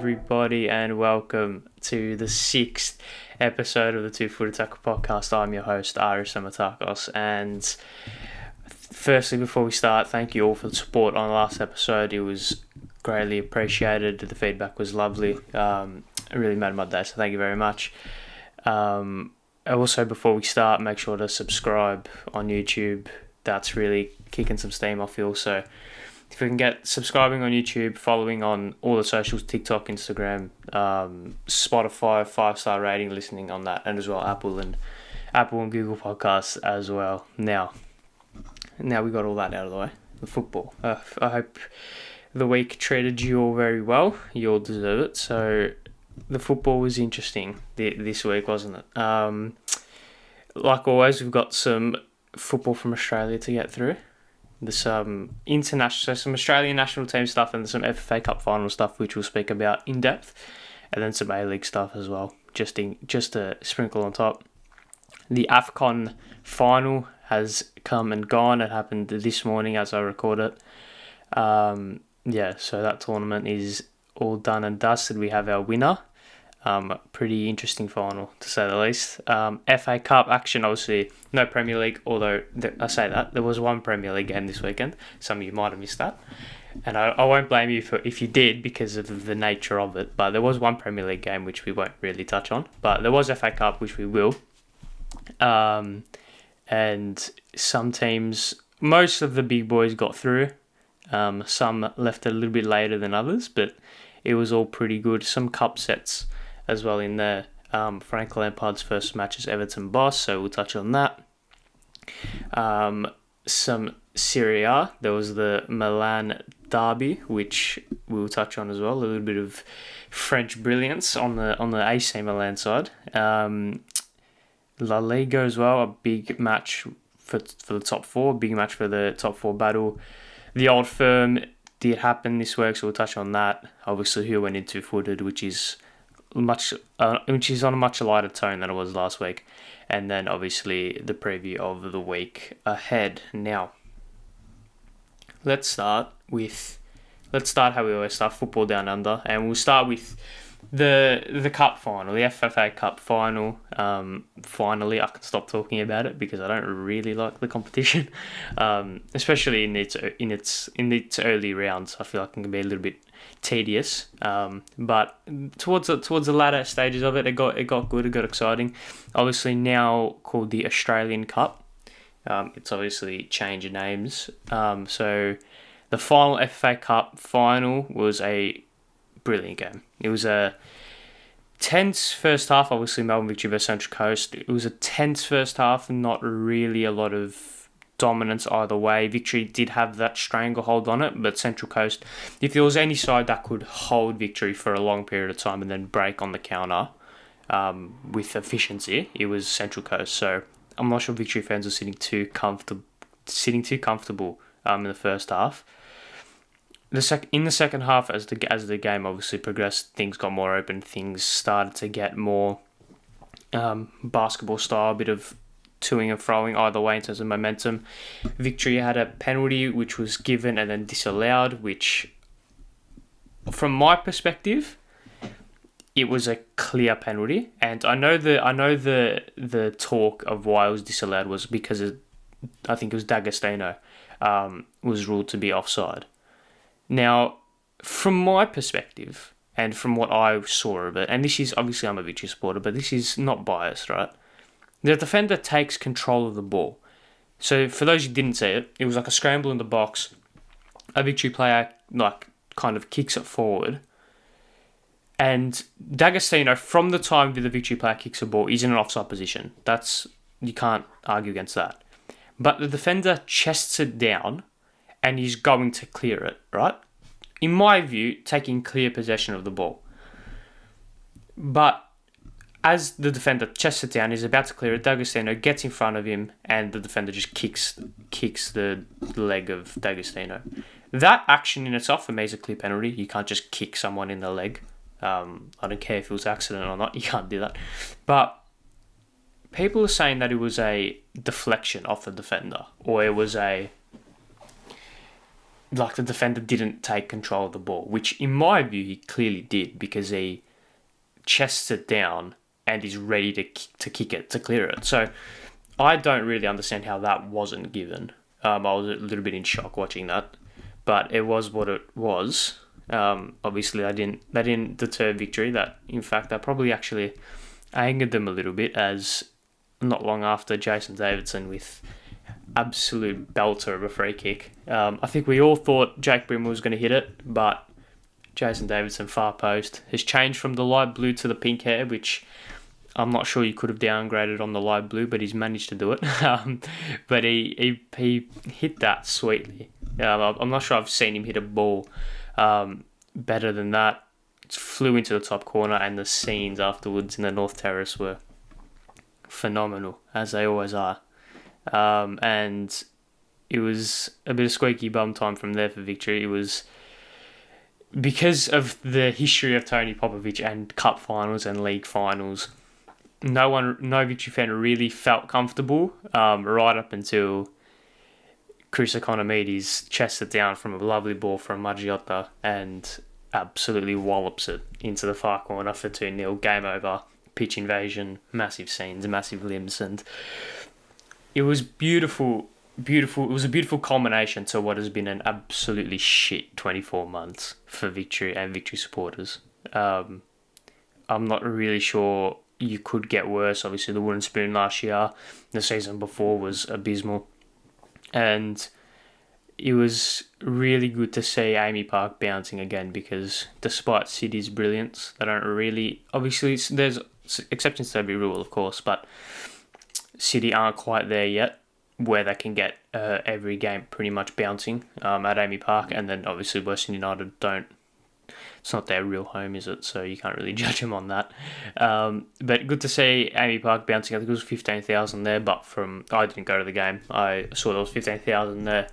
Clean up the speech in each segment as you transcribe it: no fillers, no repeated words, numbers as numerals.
everybody, and welcome to the 6th episode of the Two Foot Attacker podcast. I'm your host, Aris Amatakos, and firstly, before we start, thank you all for the support on the last episode. It was greatly appreciated. The feedback was lovely. It really made my day, so thank you very much. Also, before we start, make sure to subscribe on YouTube. That's really kicking some steam, I feel. So if we can get subscribing on YouTube, following on all the socials, TikTok, Instagram, Spotify, 5-star rating, listening on that, and as well Apple and Google Podcasts as well. Now we got all that out of the way. The football. I hope the week treated you all very well. You all deserve it. So the football was interesting this week, wasn't it? Like always, we've got some football from Australia to get through. There's some some Australian national team stuff and some F.A Cup final stuff, which we'll speak about in depth, and then some A-League stuff as well, just to sprinkle on top. The AFCON final has come and gone. It happened this morning as I record it. So that tournament is all done and dusted. We have our winner. Pretty interesting final, to say the least. F.A Cup action, obviously, no Premier League, although I say that, there was one Premier League game this weekend. Some of you might have missed that. And I won't blame you if you did, because of the nature of it. But there was one Premier League game, which we won't really touch on. But there was F.A Cup, which we will. And some teams, most of the big boys got through. Some left a little bit later than others, but it was all pretty good. Some cup sets as well in there. Frank Lampard's first match as Everton boss, so we'll touch on that. Some Serie A, there was the Milan derby, which we'll touch on as well. A little bit of French brilliance on the AC Milan side. La Liga as well, a big match for the top four, a big match for the top four battle. The Old Firm did happen this week, so we'll touch on that. Obviously, who went into footed, which is on a much lighter tone than it was last week, and then obviously the preview of the week ahead. Now, let's start how we always start, football down under, and we'll start with the cup final, the FA Cup final. Finally, I can stop talking about it because I don't really like the competition, especially in its early rounds. I feel like it can be a little bit tedious, but towards the latter stages of it, it got good, it got exciting. Obviously now called the Australian Cup. It's obviously changed names. So the final FA Cup final was a brilliant game. It was a tense first half. Obviously, Melbourne victory versus Central Coast. It was a tense first half, not really a lot of dominance either way. Victory did have that stranglehold on it, but Central Coast, if there was any side that could hold Victory for a long period of time and then break on the counter with efficiency, it was Central Coast. So I'm not sure Victory fans are sitting too comfortable in the first half. In the second half, as the game obviously progressed, things got more open. Things started to get more basketball style, a bit of toing and froing either way in terms of momentum. Victory had a penalty which was given and then disallowed, which, from my perspective, it was a clear penalty. And I know the talk of why it was disallowed was because I think it was D'Agostino was ruled to be offside. Now, from my perspective, and from what I saw of it, and this is, obviously I'm a Victory supporter, but this is not biased, right? The defender takes control of the ball. So, for those who didn't see it, it was like a scramble in the box. A Victory player, kind of kicks it forward. And D'Agostino, from the time that the Victory player kicks the ball, is in an offside position. You can't argue against that. But the defender chests it down, and he's going to clear it, right? In my view, taking clear possession of the ball. But as the defender chests it down, he's about to clear it, D'Agostino gets in front of him, and the defender just kicks the leg of D'Agostino. That action in itself, for me, is a clear penalty. You can't just kick someone in the leg. I don't care if it was accident or not. You can't do that. But people are saying that it was a deflection off the defender, or it was like the defender didn't take control of the ball, which in my view he clearly did because he chests it down and is ready to kick it, to clear it. So I don't really understand how that wasn't given. I was a little bit in shock watching that, but it was what it was. Obviously, they didn't deter victory. That probably actually angered them a little bit, as not long after Jason Davidson with absolute belter of a free kick. I think we all thought Jake Brimmer was going to hit it, but Jason Davidson far post has changed from the light blue to the pink hair, which I'm not sure you could have downgraded on the light blue, but he's managed to do it. But he hit that sweetly. I'm not sure I've seen him hit a ball better than that. It flew into the top corner, and the scenes afterwards in the North Terrace were phenomenal, as they always are. And it was a bit of squeaky bum time from there for victory. It was because of the history of Tony Popovic and cup finals and league finals. No victory fan really felt comfortable right up until Chris Economides chests it down from a lovely ball from Maggiota and absolutely wallops it into the far corner for 2-0. Game over. Pitch invasion, massive scenes, massive limbs, and it was beautiful. It was a beautiful culmination to what has been an absolutely shit 24 months for Victory and Victory supporters. I'm not really sure you could get worse. Obviously, the wooden spoon last year, the season before was abysmal, and it was really good to see Amy Park bouncing again, because despite City's brilliance, they don't really... Obviously, there's exceptions to every rule, of course, but City aren't quite there yet where they can get every game pretty much bouncing at Amy Park, and then obviously Western United don't... It's not their real home, is it? So you can't really judge them on that. But good to see Amy Park bouncing. I think it was 15,000 there, but I didn't go to the game. I saw there was 15,000 there.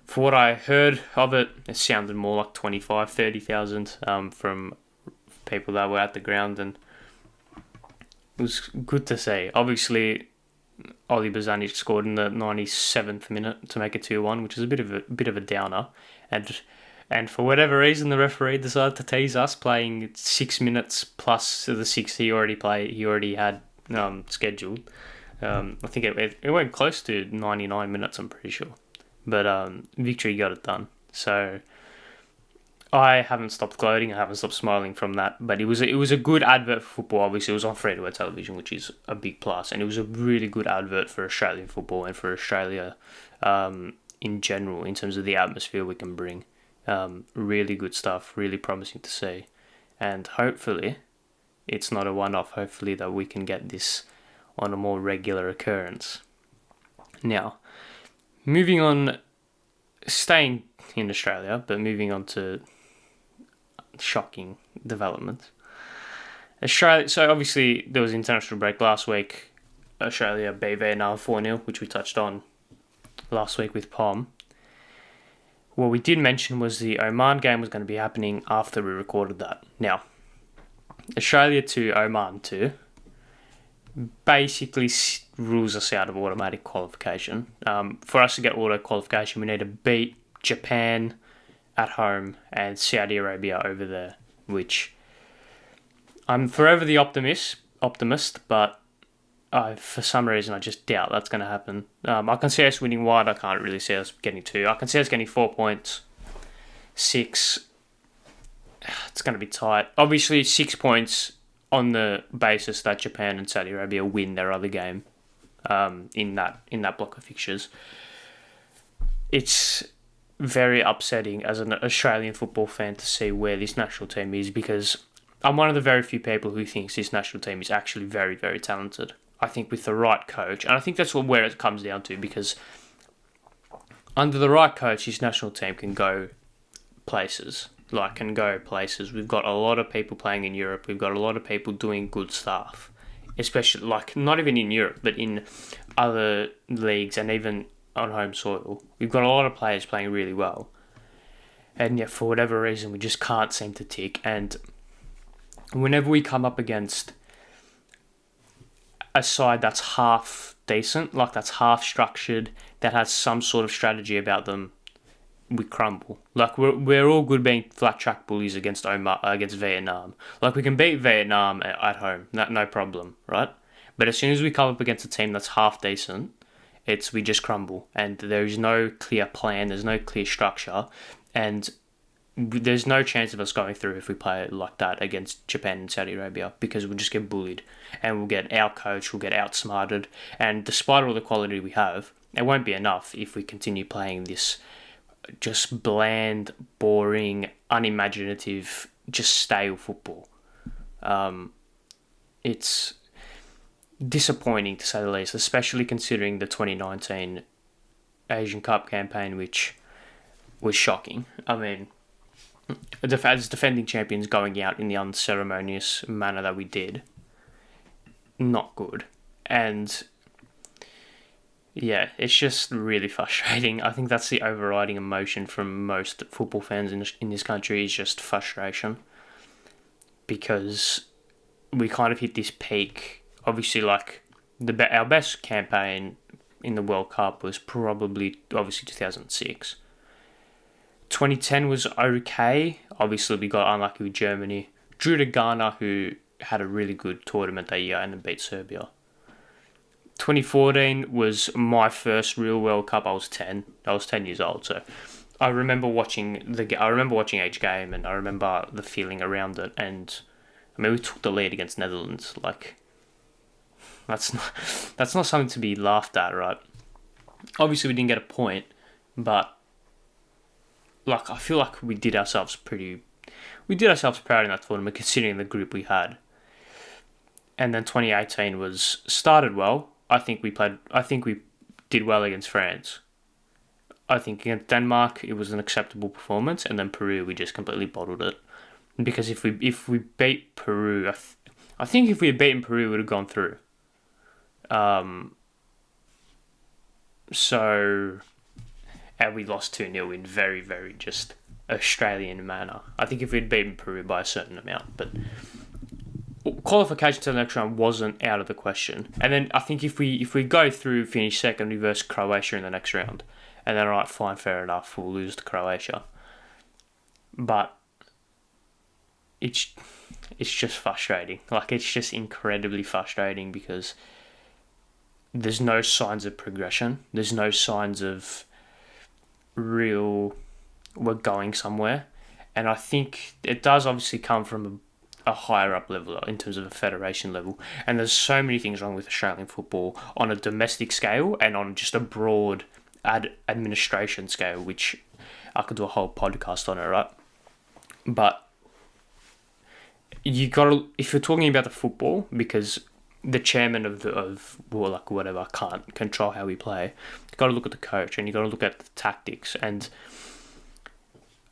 For what I heard of it, it sounded more like 25,000, 30,000 from people that were at the ground, and it was good to see. Obviously, Oli Bozanic scored in the 97th minute to make it 2-1, which is a bit of a downer, and for whatever reason, the referee decided to tease us, playing 6 minutes plus the 6 he already had scheduled. I think it went close to 99 minutes, I'm pretty sure. But Victory got it done. So I haven't stopped gloating. I haven't stopped smiling from that. But it was a good advert for football. Obviously, it was on free-to-air television, which is a big plus. And it was a really good advert for Australian football and for Australia in general, in terms of the atmosphere we can bring. Really good stuff. Really promising to see. And hopefully, it's not a one-off. Hopefully that we can get this on a more regular occurrence. Now, moving on, staying in Australia, but moving on to shocking developments. Australia. So obviously there was international break last week. Australia beat Vietnam 4-0, which we touched on last week with Pom. What we did mention was the Oman game was going to be happening after we recorded that. Now, Australia 2, Oman 2 basically rules us out of automatic qualification. For us to get auto qualification, we need to beat Japan at home and Saudi Arabia over there, which I'm forever the optimist, but for some reason I just doubt that's going to happen. I can see us winning one. I can't really see us getting 2. I can see us getting 4 points. 6. It's going to be tight. Obviously, 6 points on the basis that Japan and Saudi Arabia win their other game in that block of fixtures. It's very upsetting as an Australian football fan to see where this national team is, because I'm one of the very few people who thinks this national team is actually very, very talented. I think with the right coach, and I think that's where it comes down to, because under the right coach, this national team can go places. We've got a lot of people playing in Europe. We've got a lot of people doing good stuff, especially not even in Europe, but in other leagues and even on home soil. We've got a lot of players playing really well, and yet for whatever reason we just can't seem to tick. And whenever we come up against a side that's half decent, like that's half structured, that has some sort of strategy about them, we crumble. Like we're all good being flat track bullies against Vietnam. Like we can beat Vietnam at home, no problem, right? But as soon as we come up against a team that's half decent, we just crumble, and there is no clear plan. There's no clear structure, and there's no chance of us going through if we play it like that against Japan and Saudi Arabia, because we'll just get bullied and we'll get outcoached, we'll get outsmarted, and despite all the quality we have, it won't be enough if we continue playing this just bland, boring, unimaginative, just stale football. It's disappointing to say the least, especially considering the 2019 Asian Cup campaign, which was shocking. I mean, as defending champions going out in the unceremonious manner that we did, not good. And yeah, it's just really frustrating. I think that's the overriding emotion from most football fans in this country, is just frustration. Because we kind of hit this peak. Obviously, like, our best campaign in the World Cup was probably, obviously, 2006. 2010 was okay. Obviously, we got unlucky with Germany. Drew to Ghana, who had a really good tournament that year, and then beat Serbia. 2014 was my first real World Cup. I was 10 years old, so I remember watching each game, and I remember the feeling around it. And I mean, we took the lead against Netherlands. Like, that's not something to be laughed at, right? Obviously, we didn't get a point, but like, I feel like we did ourselves proud in that tournament, considering the group we had. And then 2018 started well. I think we did well against France. I think against Denmark it was an acceptable performance, and then Peru we just completely bottled it. Because if we beat Peru, I think if we had beaten Peru, we would have gone through. And we lost 2-0 in very, very just Australian manner. I think if we'd beaten Peru by a certain amount, but qualification to the next round wasn't out of the question. And then I think if we go through, finish second, we verse Croatia in the next round, and then alright, fine, fair enough, we'll lose to Croatia. But it's just frustrating. Like, it's just incredibly frustrating, because there's no signs of progression. There's no signs of we're going somewhere. And I think it does obviously come from a higher up level in terms of a federation level. And there's so many things wrong with Australian football on a domestic scale and on just a broad administration scale, which I could do a whole podcast on it, right? But if you're talking about the football, because the chairman whatever can't control how we play, you've got to look at the coach, and you've got to look at the tactics. And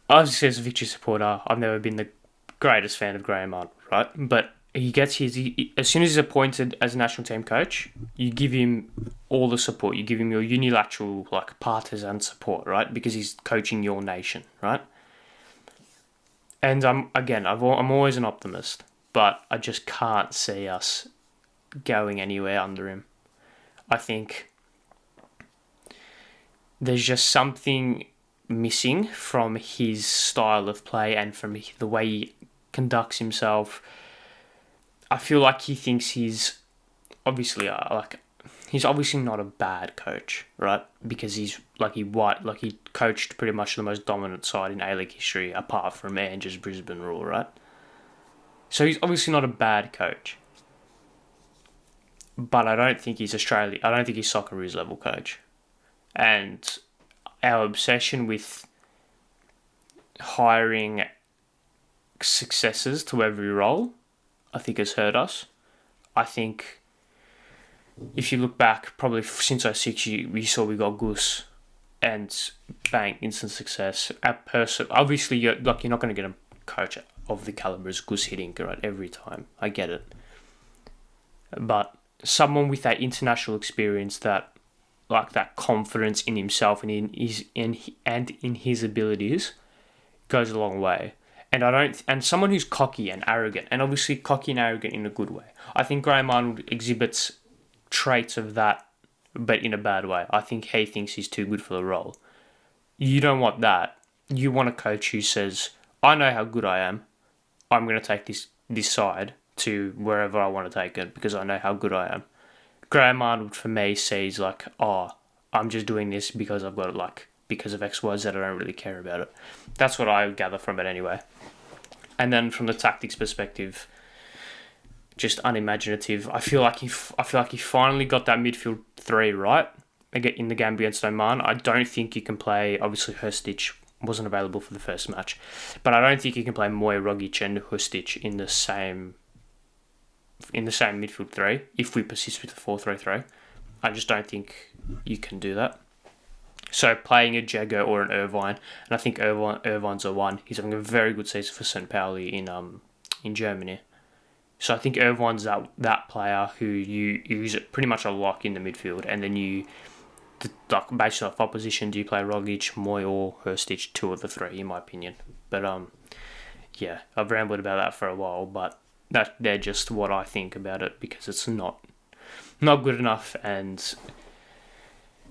obviously, as a Victory supporter, I've never been the greatest fan of Graham Hunt, right? But he gets as soon as he's appointed as a national team coach, you give him all the support. You give him your unilateral, like, partisan support, right? Because he's coaching your nation, right? And I'm always an optimist, but I just can't see us going anywhere under him. I think there's just something missing from his style of play and from the way he conducts himself. I feel like he thinks he's obviously not a bad coach, right? Because he coached pretty much the most dominant side in A-League history, apart from Ange's Brisbane Roar, right? So he's obviously not a bad coach. But I don't think he's Australian. I don't think he's Socceroos level coach. And our obsession with hiring successors to every role, I think, has hurt us. I think if you look back, probably since 2006, we saw we got Gus, and bang, instant success. Obviously, you're not going to get a coach of the caliber as Gus Hiddink, right, every time. I get it. But someone with that international experience, that confidence in himself and in his abilities, goes a long way. And someone who's cocky and arrogant, and obviously cocky and arrogant in a good way. I think Graham Arnold exhibits traits of that, but in a bad way. I think he thinks he's too good for the role. You don't want that. You want a coach who says, I know how good I am. I'm going to take this side to wherever I want to take it because I know how good I am. Graham Arnold, for me, sees like, oh, I'm just doing this because I've got it, like, because of X, Y, Z, I don't really care about it. That's what I gather from it anyway. And then from the tactics perspective, just unimaginative. I feel like he finally got that midfield three right in the game against Oman. I don't think you can play. Obviously, Hrstić wasn't available for the first match, but I don't think you can play Moy, Rogic, and Hrstić in the same midfield three if we persist with the 4-3-3. I just don't think you can do that. So playing a Jago or an Irvine, and I think Irvine's a one. He's having a very good season for St. Pauli in Germany. So I think Irvine's that player who you use it pretty much a lock in the midfield, and then you, like, based off opposition, do you play Rogic, Moy, or Hrstić, two of the three, in my opinion. But yeah, I've rambled about that for a while, but they're just what I think about it because it's not good enough, and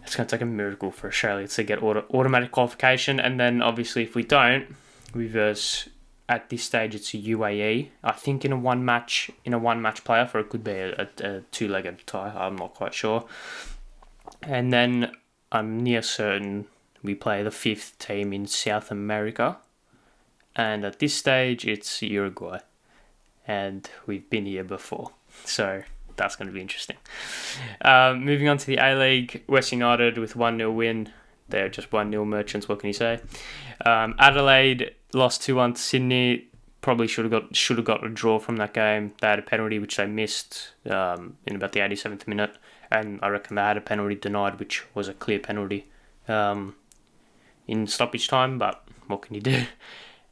it's going to take a miracle for Australia to get automatic qualification, and then obviously if we don't, we verse. At this stage, it's a UAE. I think in a one match playoff, or it could be a two-legged tie. I'm not quite sure. And then I'm near certain we play the fifth team in South America. And at this stage, it's Uruguay. And we've been here before. So that's going to be interesting. Moving on to the A-League, West United with 1-0 win. They're just 1-0 merchants, what can you say? Adelaide lost 2-1 to Sydney. Probably should have got a draw from that game. They had a penalty which they missed in about the 87th minute, and I reckon they had a penalty denied, which was a clear penalty in stoppage time. But what can you do?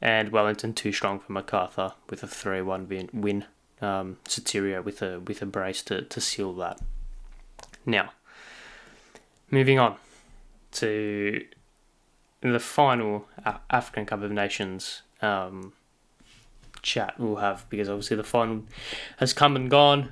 And Wellington too strong for MacArthur with a 3-1 win. Soteria with a brace to seal that. Now, moving on to the final African Cup of Nations chat we'll have, because obviously the final has come and gone.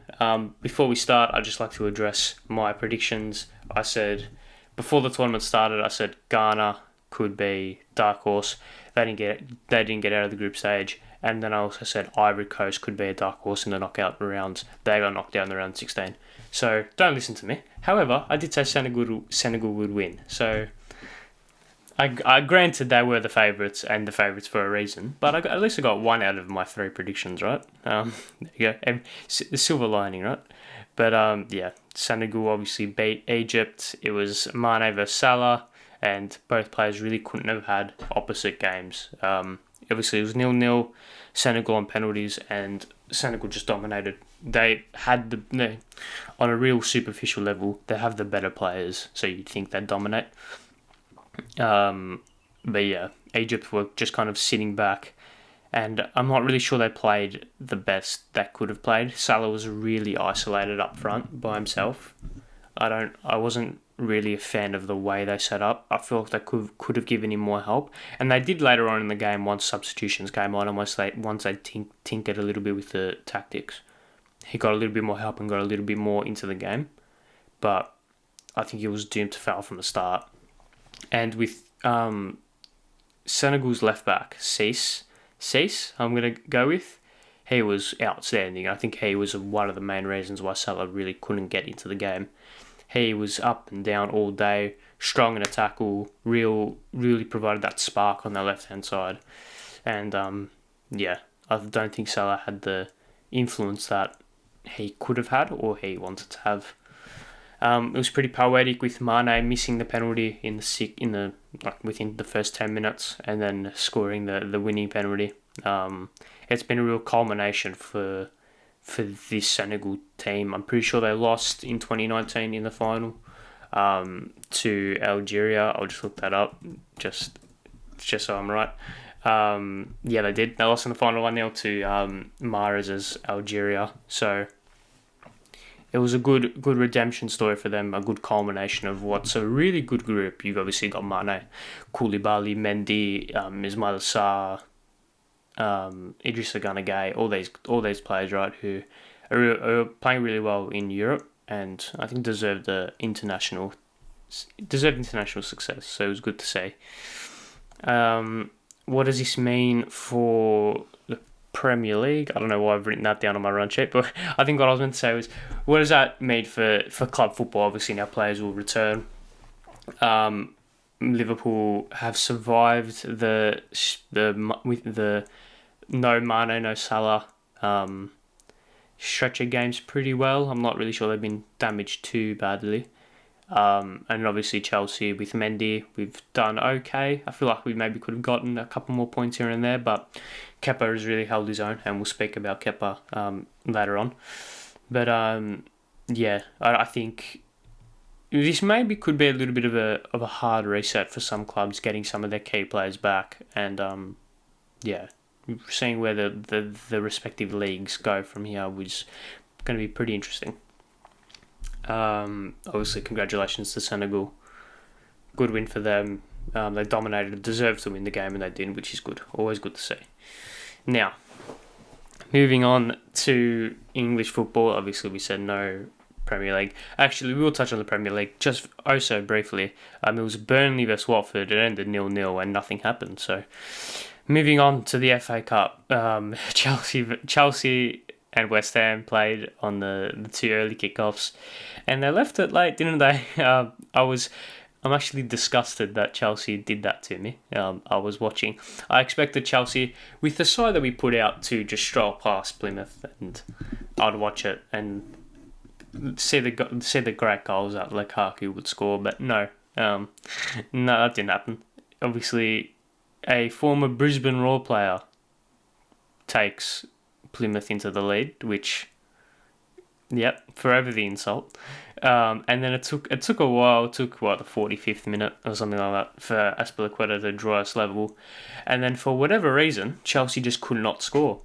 Before we start, I'd just like to address my predictions. I said, before the tournament started, I said Ghana could be dark horse. They didn't get out of the group stage. And then I also said Ivory Coast could be a dark horse in the knockout rounds. They got knocked down in the round 16. So don't listen to me. However, I did say Senegal would win. So I granted they were the favourites and the favourites for a reason. But at least I got one out of my three predictions right. There you go. The silver lining, right? But yeah, Senegal obviously beat Egypt. It was Mane versus Salah, and both players really couldn't have had opposite games. Obviously, it was 0-0, Senegal on penalties, and Senegal just dominated. They had on a real superficial level, they have the better players, so you'd think they'd dominate. But yeah, Egypt were just kind of sitting back, and I'm not really sure they played the best that could have played. Salah was really isolated up front by himself. I wasn't really a fan of the way they set up. I feel like they could have given him more help, and they did later on in the game once substitutions came on and once they tinkered a little bit with the tactics. He got a little bit more help and got a little bit more into the game, but I think he was doomed to fail from the start. And with Senegal's left back, Cease, I'm going to go with. He was outstanding. I think he was one of the main reasons why Salah really couldn't get into the game. He was up and down all day, strong in a tackle, really provided that spark on the left-hand side. And yeah, I don't think Salah had the influence that he could have had or he wanted to have. It was pretty poetic with Mane missing the penalty within the first 10 minutes and then scoring the winning penalty. It's been a real culmination for this Senegal team. I'm pretty sure they lost in 2019 in the final to Algeria. I'll just look that up just so I'm right. Yeah, they did. They lost in the final 1-0 to Mahrez's Algeria. So it was a good redemption story for them, a good culmination of what's a really good group. You've obviously got Mane, Koulibaly, Mendy, Ismail Sarr, Idrissa Gana Gueye, all these players, right, who are playing really well in Europe and I think deserve the international deserved international success, so it was good to see. What does this mean for the Premier League? I don't know why I've written that down on my run sheet, but I think what I was meant to say was, what does that mean for club football? Obviously, now players will return. Liverpool have survived with the no Mane, no Salah stretch of games pretty well. I'm not really sure they've been damaged too badly. And obviously Chelsea with Mendy, we've done okay. I feel like we maybe could have gotten a couple more points here and there, but Kepa has really held his own, and we'll speak about Kepa later on. But I think this maybe could be a little bit of a hard reset for some clubs, getting some of their key players back, and seeing where the respective leagues go from here was going to be pretty interesting. Obviously, congratulations to Senegal. Good win for them. They dominated, deserved to win the game, and they did, which is good. Always good to see. Now, moving on to English football. Obviously, we said no Premier League. Actually, we will touch on the Premier League just so briefly. It was Burnley vs Watford. It ended 0-0 and nothing happened. So, moving on to the F.A Cup. Chelsea and West Ham played on the two early kickoffs, and they left it late, didn't they? I'm actually disgusted that Chelsea did that to me. I was watching. I expected Chelsea, with the side that we put out, to just stroll past Plymouth, and I'd watch it and see the great goals that Lukaku would score, but no, that didn't happen. Obviously, a former Brisbane Roar player takes Plymouth into the lead, which, forever the insult. And then it took a while. It took the 45th minute or something like that for Aspilicueta to draw us level, and then for whatever reason, Chelsea just could not score.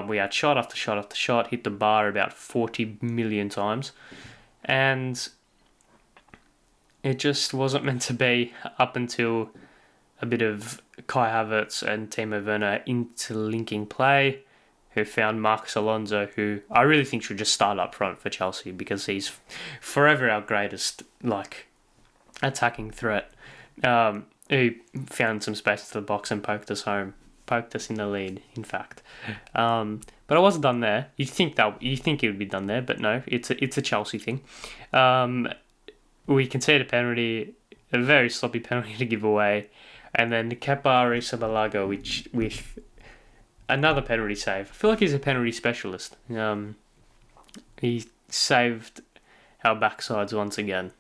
We had shot after shot after shot, hit the bar about 40 million times, and it just wasn't meant to be up until a bit of Kai Havertz and Timo Werner interlinking play, who found Marcus Alonso, who I really think should just start up front for Chelsea, because he's forever our greatest attacking threat. Who found some space to the box and poked us in the lead, in fact. But I wasn't done there. You think it would be done there, but no, it's a Chelsea thing. We conceded a penalty, a very sloppy penalty to give away, and then Kepa Arrizabalaga, which with another penalty save. I feel like he's a penalty specialist. He saved our backsides once again.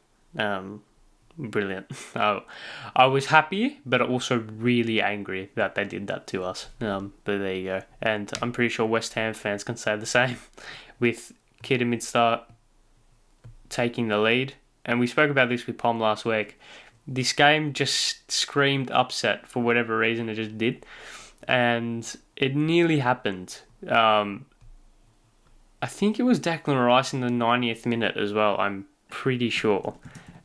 Brilliant. I was happy, but also really angry that they did that to us. But there you go. And I'm pretty sure West Ham fans can say the same, with Kidderminster taking the lead. And we spoke about this with Pom last week. This game just screamed upset for whatever reason. It just did. And it nearly happened. I think it was Declan Rice in the 90th minute as well, I'm pretty sure.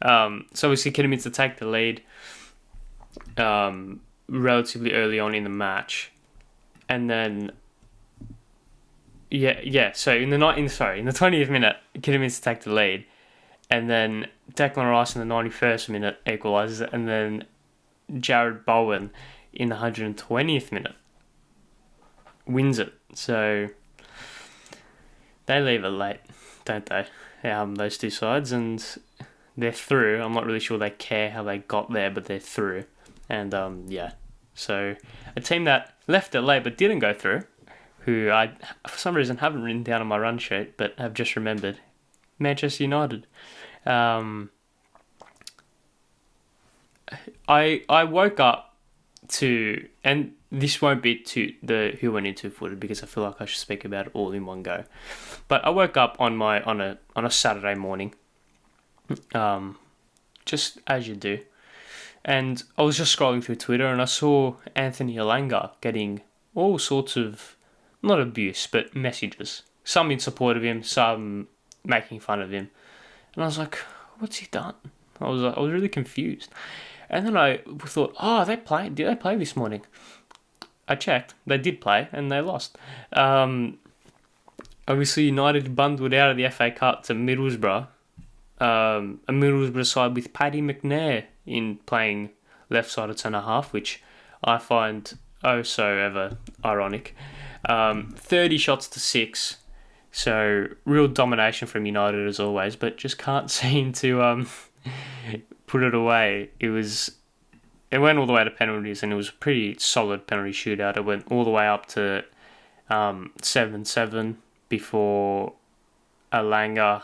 So obviously Kidderminster take the lead relatively early on in the match. And then so in the 20th minute, Kidderminster take the lead. And then Declan Rice in the 91st minute equalises, and then Jared Bowen in the 120th minute wins it. So they leave it late, don't they? Those two sides, and they're through. I'm not really sure they care how they got there, but they're through. And so a team that left it late but didn't go through, who I for some reason haven't written down on my run sheet but have just remembered, Manchester United. I woke up to, and this won't be to the who went into footed, because I feel like I should speak about it all in one go. But I woke up on a Saturday morning, just as you do, and I was just scrolling through Twitter, and I saw Anthony Elanga getting all sorts of, not abuse, but messages. Some in support of him, some making fun of him. And I was like, what's he done? I was really confused. And then I thought, did they play this morning? I checked. They did play, and they lost. Obviously, United bundled out of the FA Cup to Middlesbrough. a Middlesbrough side with Paddy McNair in playing left-sided centre-half, which I find oh so ever ironic. 30 shots to 6, so real domination from United as always, but just can't seem to put it away. It went all the way to penalties, and it was a pretty solid penalty shootout. It went all the way up to 7-7 before Alanga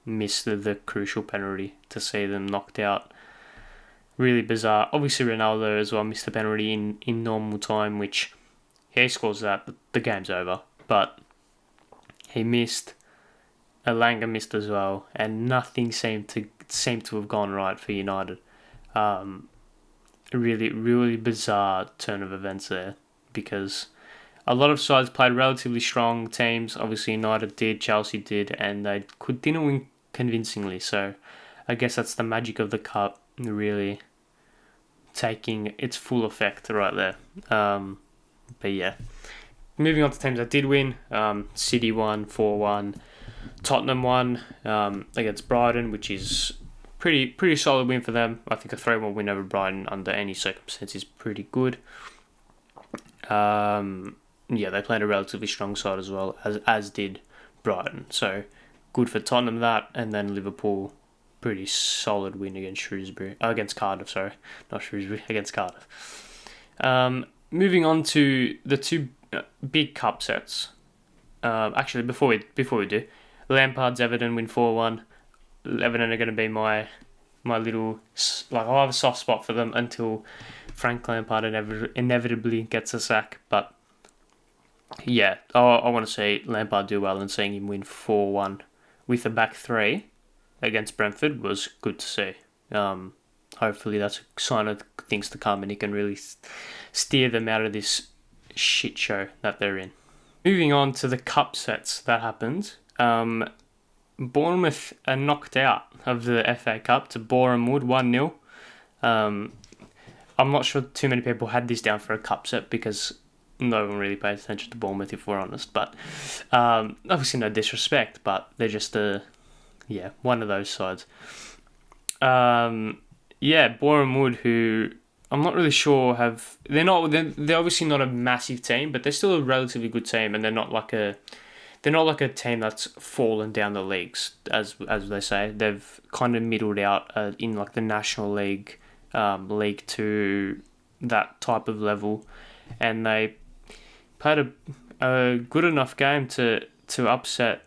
missed the crucial penalty to see them knocked out. Really bizarre. Obviously, Ronaldo as well missed the penalty in normal time, which he scores that, the game's over. But he missed. Alanga missed as well, and nothing seemed to have gone right for United. Really, really bizarre turn of events there, because a lot of sides played relatively strong teams. Obviously, United did, Chelsea did, and they didn't win convincingly. So, I guess that's the magic of the cup, really taking its full effect right there. But yeah, moving on to teams that did win. City won 4-1. Tottenham won against Brighton, which is pretty solid win for them. I think a 3-1 win over Brighton under any circumstance is pretty good. Yeah, they played a relatively strong side as well, as did Brighton. So good for Tottenham that, and then Liverpool, pretty solid win against Cardiff. Sorry, not Shrewsbury, against Cardiff. Moving on to the two big cup sets. Actually, before we do, Lampard's Everton win 4-1. Everton are going to be my little, like, I'll have a soft spot for them until Frank Lampard inevitably gets a sack. But yeah, I want to see Lampard do well, and seeing him win 4-1 with a back three against Brentford was good to see. Hopefully that's a sign of things to come, and he can really steer them out of this shit show that they're in. Moving on to the cup sets that happened. Bournemouth are knocked out of the FA Cup to Boreham Wood 1-0. I'm not sure too many people had this down for a cup set, because no one really pays attention to Bournemouth, if we're honest. But obviously no disrespect, but they're just one of those sides. Boreham Wood, who I'm not really sure they're obviously not a massive team, but they're still a relatively good team, and they're not like a team that's fallen down the leagues, as they say. They've kind of middled out in like the National League, League 2, that type of level, and they played a good enough game to upset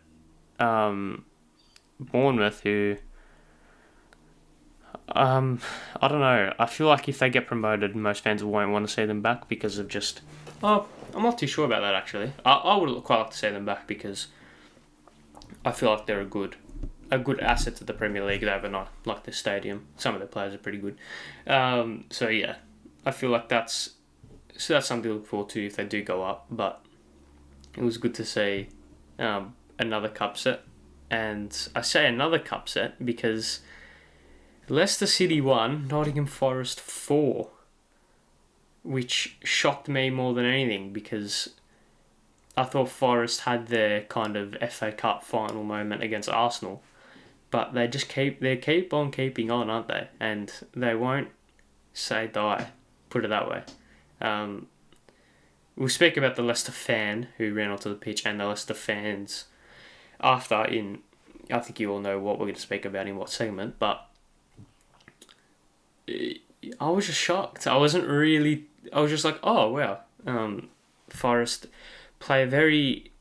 Bournemouth, who I don't know. I feel like if they get promoted, most fans won't want to see them back because of just... Oh, I'm not too sure about that, actually. I would quite like to see them back, because I feel like they're a good asset to the Premier League. They have a like the stadium. Some of their players are pretty good. So yeah, I feel like that's something to look forward to if they do go up. But it was good to see another cup set. And I say another cup set because Leicester City 1, Nottingham Forest 4, which shocked me more than anything, because I thought Forest had their kind of FA Cup final moment against Arsenal, but they keep on keeping on, aren't they? And they won't say die, put it that way. We'll speak about the Leicester fan who ran onto the pitch and the Leicester fans after. I think you all know what we're going to speak about in what segment, but I was just shocked. I was just like, oh wow, Forest play a very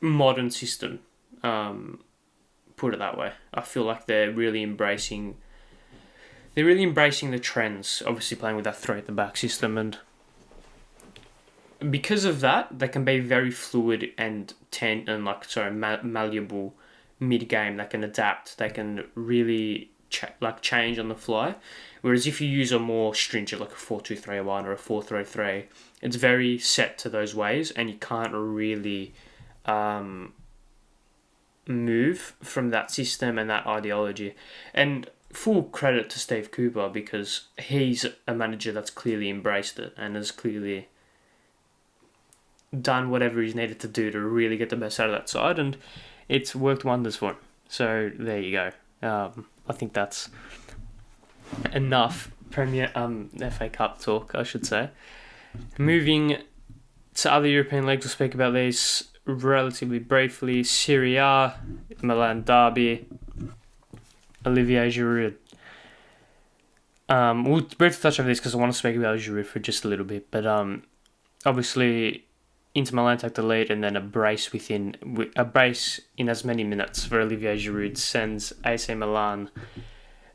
modern system, put it that way. I feel like they're really embracing the trends, obviously playing with that three at the back system, and because of that, they can be very fluid and malleable mid-game. They can adapt, they can really change on the fly. Whereas if you use a more stringent, like a 4-2-3-1 or a 4-3-3, it's very set to those ways, and you can't really move from that system and that ideology. And full credit to Steve Cooper, because he's a manager that's clearly embraced it and has clearly done whatever he's needed to do to really get the best out of that side, and it's worked wonders for him. So there you go. I think that's enough FA Cup talk, I should say. Moving to other European leagues, we'll speak about these relatively briefly. Serie A, Milan derby, Olivier Giroud. We'll briefly touch on this because I want to speak about Giroud for just a little bit. But obviously, Inter Milan take the lead, and then a brace in as many minutes for Olivier Giroud sends AC Milan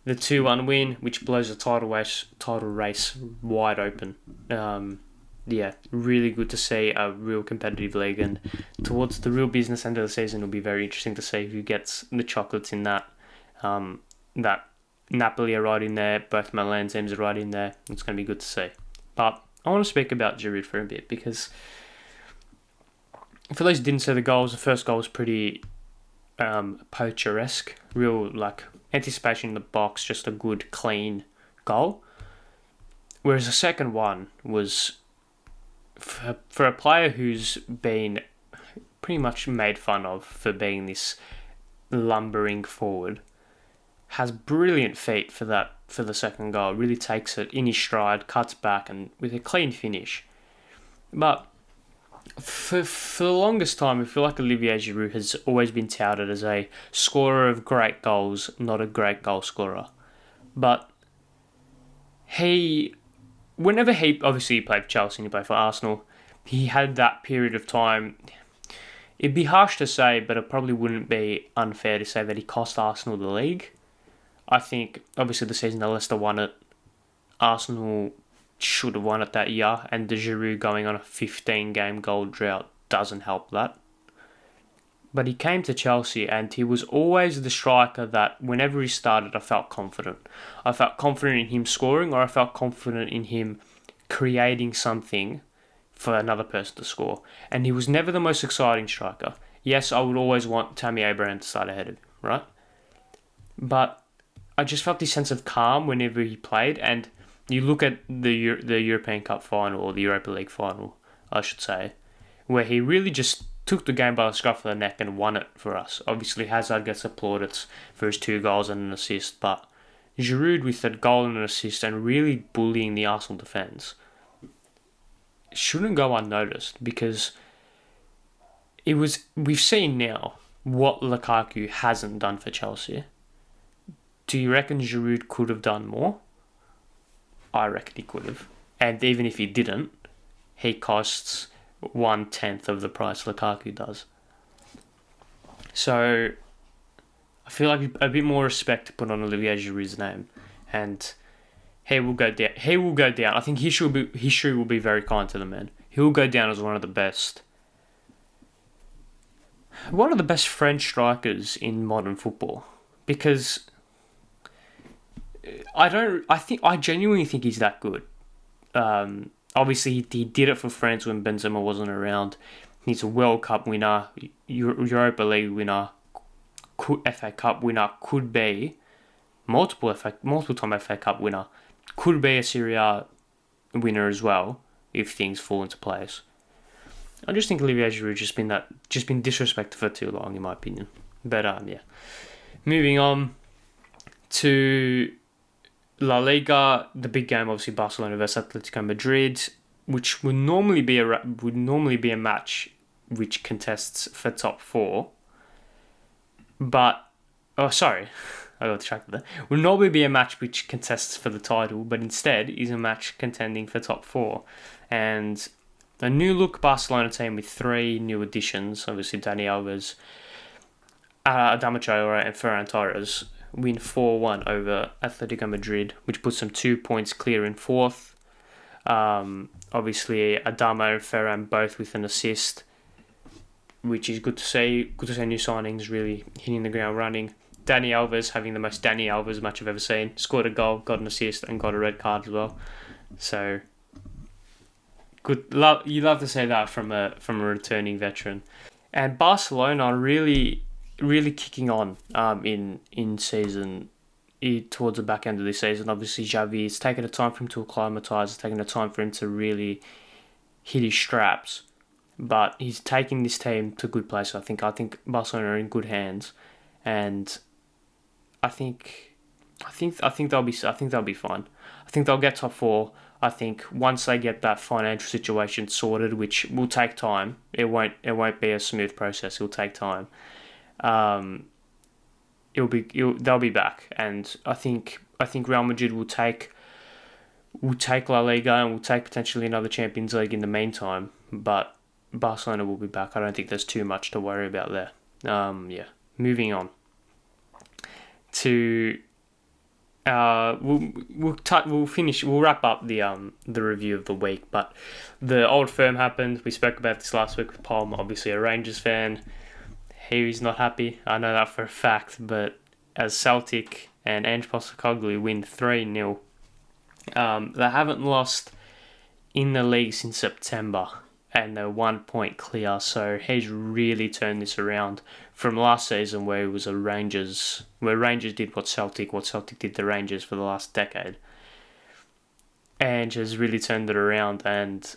the 2-1 win, which blows the title race wide open. Really good to see a real competitive league, and towards the real business end of the season, it'll be very interesting to see who gets the chocolates in that. That Napoli are right in there, both Milan teams are right in there. It's going to be good to see. But I want to speak about Giroud for a bit, because for those who didn't see the goals, the first goal was pretty poacher-esque, real anticipation in the box, just a good, clean goal. Whereas the second one was, for a player who's been pretty much made fun of for being this lumbering forward, has brilliant feet for the second goal, really takes it in his stride, cuts back, and with a clean finish. But for the longest time, I feel like Olivier Giroud has always been touted as a scorer of great goals, not a great goal scorer. But whenever he played for Chelsea and he played for Arsenal, he had that period of time. It'd be harsh to say, but it probably wouldn't be unfair to say that he cost Arsenal the league. I think, obviously, the season that Leicester won it, Arsenal should have won it that year, and the Giroud going on a 15-game goal drought doesn't help that. But he came to Chelsea, and he was always the striker that whenever he started, I felt confident. I felt confident in him scoring, or I felt confident in him creating something for another person to score. And he was never the most exciting striker. Yes, I would always want Tammy Abraham to start ahead of him, right? But I just felt this sense of calm whenever he played, and you look at the European Cup final, or the Europa League final, I should say, where he really just took the game by the scruff of the neck and won it for us. Obviously, Hazard gets applauded for his 2 goals and an assist, but Giroud with that goal and an assist and really bullying the Arsenal defence shouldn't go unnoticed, because we've seen now what Lukaku hasn't done for Chelsea. Do you reckon Giroud could have done more? I reckon he could have. And even if he didn't, he costs 1/10 of the price Lukaku does. So I feel like a bit more respect to put on Olivier Giroud's name, and he will go down. He will go down. I think history will be very kind to the man. He will go down as one of the best French strikers in modern football, because I genuinely think he's that good. Obviously, he did it for France when Benzema wasn't around. He's a World Cup winner, Europa League winner, FA Cup winner, could be multiple time FA Cup winner, could be a Serie A winner as well if things fall into place. I just think Olivier Giroud just been disrespected for too long, in my opinion. But moving on to La Liga, the big game, obviously Barcelona versus Atletico Madrid, which would normally be a match which contests for top 4. But I got distracted there. Would normally be a match which contests for the title, but instead is a match contending for top 4. And a new look Barcelona team with 3 new additions, obviously Dani Alves, Adama Traore and Ferran Torres, win 4-1 over Atletico Madrid, which puts them 2 points clear in 4th. Obviously, Adama and Ferran both with an assist, which is good to see. Good to see new signings really hitting the ground running. Dani Alves having the most Dani Alves match I've ever seen. Scored a goal, got an assist, and got a red card as well. So good. You love to say that from a returning veteran. And Barcelona really kicking on in season towards the back end of this season. Obviously, Xavi, it's taken a time for him to acclimatise. It's taken a time for him to really hit his straps. But he's taking this team to good place. I think Barcelona are in good hands. and I think they'll be fine. I think they'll get top four. I think once they get that financial situation sorted, which will take time, it won't be a smooth process. It'll take time. Um, they'll be back, and I think Real Madrid will take La Liga and will take potentially another Champions League in the meantime. But Barcelona will be back. I don't think there's too much to worry about there. Yeah. Moving on to we'll wrap up the review of the week. But the Old Firm happened. We spoke about this last week with Palm, obviously a Rangers fan. He's not happy. I know that for a fact. But as Celtic and Ange Postecoglou win 3-0, they haven't lost in the league since September, and they're 1 point clear. So he's really turned this around from last season, where it was where Rangers did what Celtic did to Rangers for the last decade. And has really turned it around and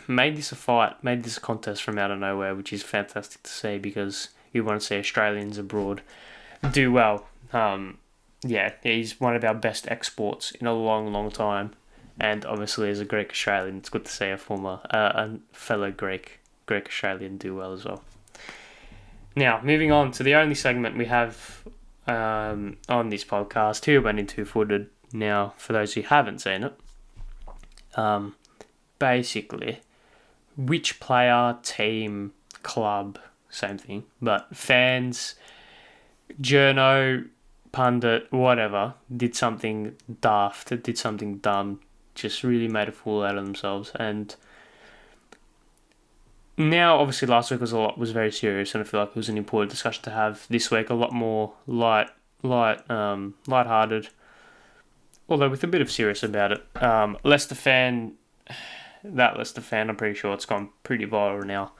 made this a fight, made this a contest from out of nowhere, which is fantastic to see, because you want to see Australians abroad do well. Yeah, he's one of our best exports in a long, long time. And obviously, as a Greek Australian, it's good to see a fellow Greek Australian do well as well. Now, moving on to the only segment we have on this podcast, Who Went Into Footed. Now, for those who haven't seen it, basically, which player, team, club, same thing, but fans, journo, pundit, whatever, did something daft, did something dumb, just really made a fool out of themselves. And now, obviously, last week was very serious, and I feel like it was an important discussion to have. This week, a lot more light-hearted, although with a bit of serious about it. Leicester fan, I'm pretty sure it's gone pretty viral now,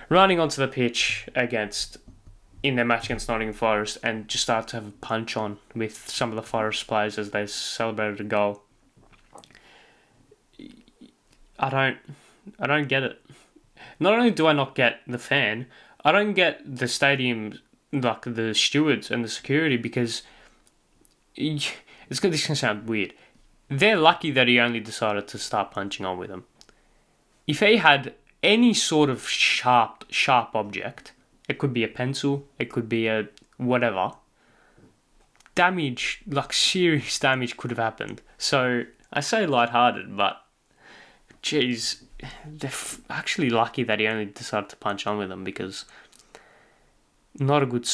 running onto the pitch in their match against Nottingham Forest, and just started to have a punch on with some of the Forest players as they celebrated a goal. I don't get it. Not only do I not get the fan, I don't get the stadium, like the stewards and the security, because this can sound weird. They're lucky that he only decided to start punching on with them. If he had any sort of sharp object, it could be a pencil, it could be a whatever, damage, like serious damage could have happened. So I say lighthearted, but geez, they're actually lucky that he only decided to punch on with them, because not a good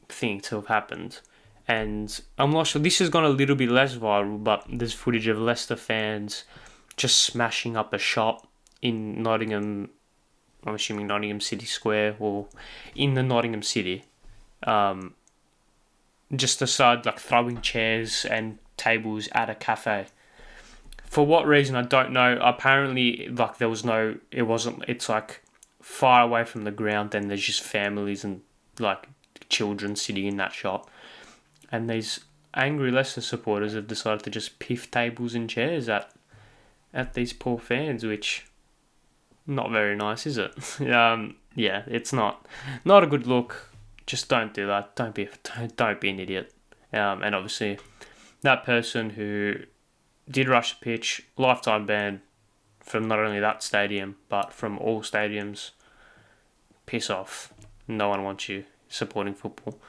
thing to have happened. And I'm not sure, this has gone a little bit less viral, but there's footage of Leicester fans just smashing up a shop in Nottingham. I'm assuming Nottingham City Square, or in the Nottingham City. Just aside, like throwing chairs and tables at a cafe. For what reason, I don't know. Apparently, like it's like far away from the ground, and there's just families and like children sitting in that shop. And these angry Leicester supporters have decided to just piff tables and chairs at these poor fans, which not very nice, is it? Yeah, it's not a good look. Just don't do that. Don't be an idiot. And obviously, that person who did rush the pitch, lifetime ban from not only that stadium, but from all stadiums. Piss off. No one wants you supporting football.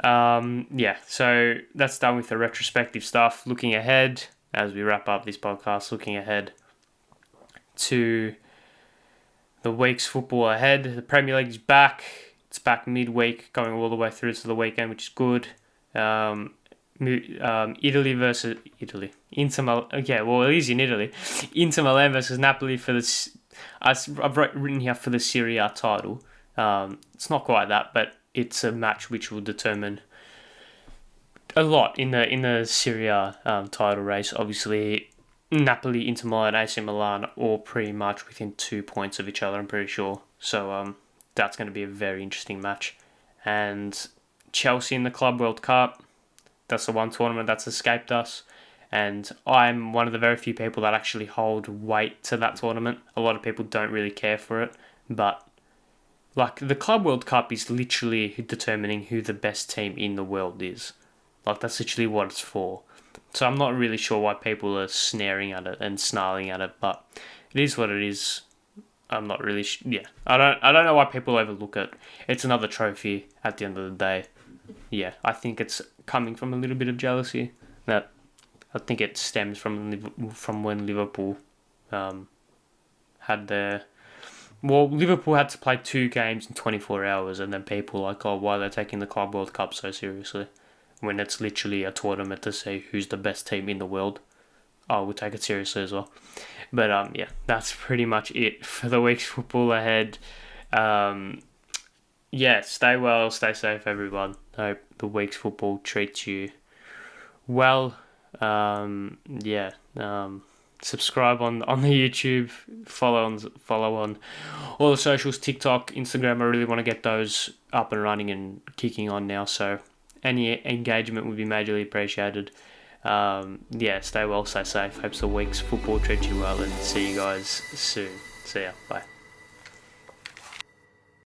Yeah, so that's done with the retrospective stuff. Looking ahead, as we wrap up this podcast, looking ahead to the week's football ahead. The Premier League is back. It's back midweek, going all the way through to the weekend, which is good. Italy versus Italy. It is in Italy. Inter Milan versus Napoli for the. I've written here for the Serie A title. It's not quite that, but it's a match which will determine a lot in the Serie A title race. Obviously, Napoli, Inter Milan, AC Milan, all pretty much within 2 points of each other, I'm pretty sure. So that's going to be a very interesting match. And Chelsea in the Club World Cup. That's the one tournament that's escaped us. And I'm one of the very few people that actually hold weight to that tournament. A lot of people don't really care for it. But Like, the Club World Cup is literally determining who the best team in the world is. Like, that's literally what it's for. So I'm not really sure why people are snaring at it and snarling at it, but it is what it is. I'm not really yeah. I don't know why people overlook it. It's another trophy at the end of the day. Yeah, I think it's coming from a little bit of jealousy. That I think it stems from when Liverpool had their Liverpool had to play 2 games in 24 hours, and then people are like, oh, why are they taking the Club World Cup so seriously? When it's literally a tournament to say who's the best team in the world. Oh, we'll take it seriously as well. But yeah, that's pretty much it for the week's football ahead. Yeah, stay well, stay safe, everyone. Hope the week's football treats you well. Yeah. Subscribe on the YouTube. Follow on all the socials, TikTok, Instagram. I really want to get those up and running and kicking on now. So any engagement would be majorly appreciated. Yeah, stay well, stay safe. Hope the week's football treats you well, and see you guys soon. See ya. Bye.